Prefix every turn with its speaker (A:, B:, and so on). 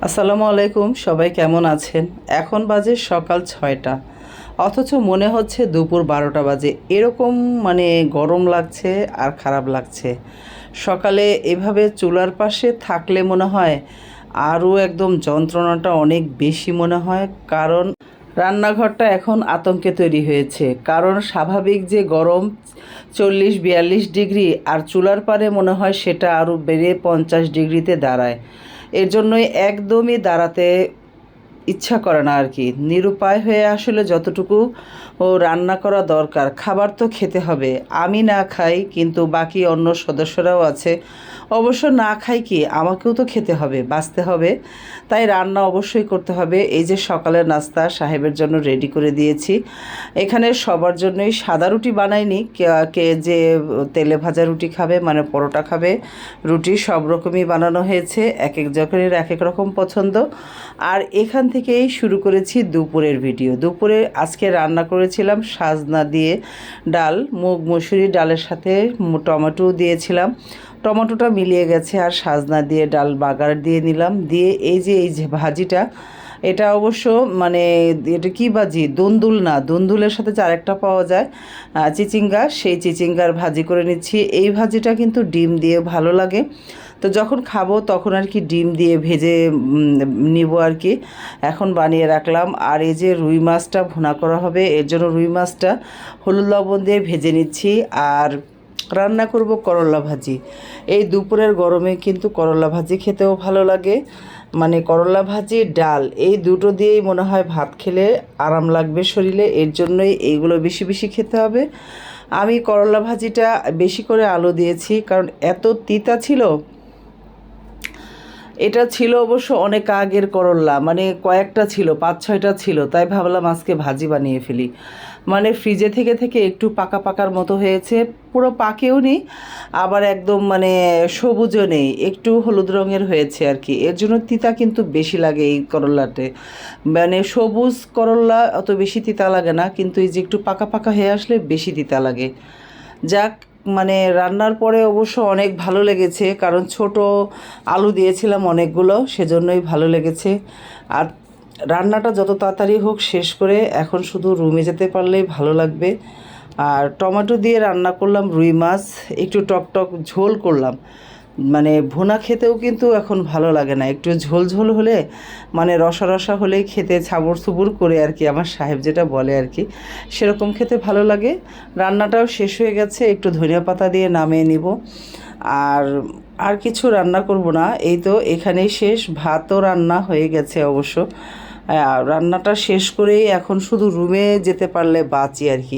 A: আসসালামু আলাইকুম, সবাই কেমন আছেন? এখন বাজে সকাল ৬টা, অথচ মনে হচ্ছে দুপুর ১২টা বাজে। এরকম গরম লাগছে আর খারাপ লাগছে। সকালে এভাবে চুলার পাশে থাকলে মনে হয় আরও একদম যন্ত্রণাটা অনেক বেশি মনে হয়। কারণ রান্নাঘরটা এখন আতঙ্কে তৈরি হয়েছে। কারণ স্বাভাবিক যে গরম ৪০-৪২ ডিগ্রি, আর চুলার পারে মনে হয় সেটা আরও বেড়ে ৫০ ডিগ্রিতে দাঁড়ায়। এর জন্যই একদমই দাঁড়াতে ইচ্ছা করে না আর কি। নিরুপায় হয়ে আসলে যতটুকু রান্না করা দরকার, খাবার তো খেতে হবে। আমি না খাই, কিন্তু বাকি অন্য সদস্যরাও আছে। অবশ্য না খাই কি, আমাকেও তো খেতে হবে, বাঁচতে হবে। তাই রান্না অবশ্যই করতে হবে। এই যে সকালের নাস্তা সাহেবের জন্য রেডি করে দিয়েছি। এখানে সবার জন্যই সাদা রুটি বানাইনি। কে যে তেলে ভাজা রুটি খাবে, পরোটা খাবে, রুটি সব রকমই বানানো হয়েছে। এক এক জনের এক এক রকম পছন্দ। আর এখান থেকেই শুরু করেছি দুপুরের ভিডিও। দুপুরে আজকে রান্না করেছিলাম সাজনা দিয়ে ডাল, মুগ মসুরি ডালের সাথে টমেটো দিয়েছিলাম। টমেটোটা মিলিয়ে গেছে, আর সাজনা দিয়ে ডাল বাগার দিয়ে নিলাম। দিয়ে এই যে ভাজিটা, এটা অবশ্য এটা কি ভাজি, দুন্দুল না, দুন্দুলের সাথে যে আরেকটা পাওয়া যায় চিচিঙ্গা, সেই চিচিঙ্গার ভাজি করে নিচ্ছি। এই ভাজিটা কিন্তু ডিম দিয়ে ভালো লাগে। তো যখন খাবো তখন আর কি ডিম দিয়ে ভেজে নিব আর কি। এখন বানিয়ে রাখলাম। আর এই যে রুই মাছটা ভুনা করা হবে, এর জন্য রুই মাছটা হলুদ লবণ দিয়ে ভেজে নিচ্ছি। আর রান্না করব করলা ভাজি। এই দুপুরের গরমে কিন্তু করলা ভাজি খেতেও ভালো লাগে। করলা ভাজি, ডাল, এই দুটো দিয়েই মনে হয় ভাত খেলে আরাম লাগবে শরীরে। এর জন্যই এইগুলো বেশি বেশি খেতে হবে। আমি করলা ভাজিটা বেশি করে আলু দিয়েছি, কারণ এত তিতা ছিল। এটা ছিল অবশ্য অনেক আগের করল্লা, কয়েকটা ছিল, ৫-৬টা ছিল। তাই ভাবলাম আজকে ভাজি বানিয়ে ফেলি। ফ্রিজে থেকে থেকে একটু পাকা পাকার মতো হয়েছে, পুরো পাকেও নেই, আবার একদম সবুজও নেই, একটু হলুদ রঙের হয়েছে আর কি। এর জন্য তিতা কিন্তু বেশি লাগে এই করল্লাতে। সবুজ করল্লা অত বেশি তিতা লাগে না, কিন্তু এই যে একটু পাকা পাকা হয়ে আসলে বেশি তিতা লাগে। যাক, রান্নার পরে অবশ্য অনেক ভালো লেগেছে, কারণ ছোট আলু দিয়েছিলাম অনেকগুলো, সেজন্যই ভালো লেগেছে। আর রান্নাটা যত তাড়াতাড়ি হোক শেষ করে এখন শুধু রুমে যেতে পারলেই ভালো লাগবে। আর টমেটো দিয়ে রান্না করলাম রুই মাছ, একটু টকটক ঝোল করলাম। ভুনা খেতেও কিন্তু এখন ভালো লাগে না, একটু ঝোল ঝোল হলে, রসা রসা হলেই খেতে ছাবুর সুবুর করে আর কি, আমার সাহেব যেটা বলে আর কি, সেরকম খেতে ভালো লাগে। রান্নাটাও শেষ হয়ে গেছে, একটু ধনিয়া পাতা দিয়ে নামিয়ে নিব। আর আর কিছু রান্না করব না, এই তো এখানেই শেষ। ভাতও রান্না হয়ে গেছে অবশ্য। রান্নাটা শেষ করেই এখন শুধু রুমে যেতে পারলে বাঁচি আর কি।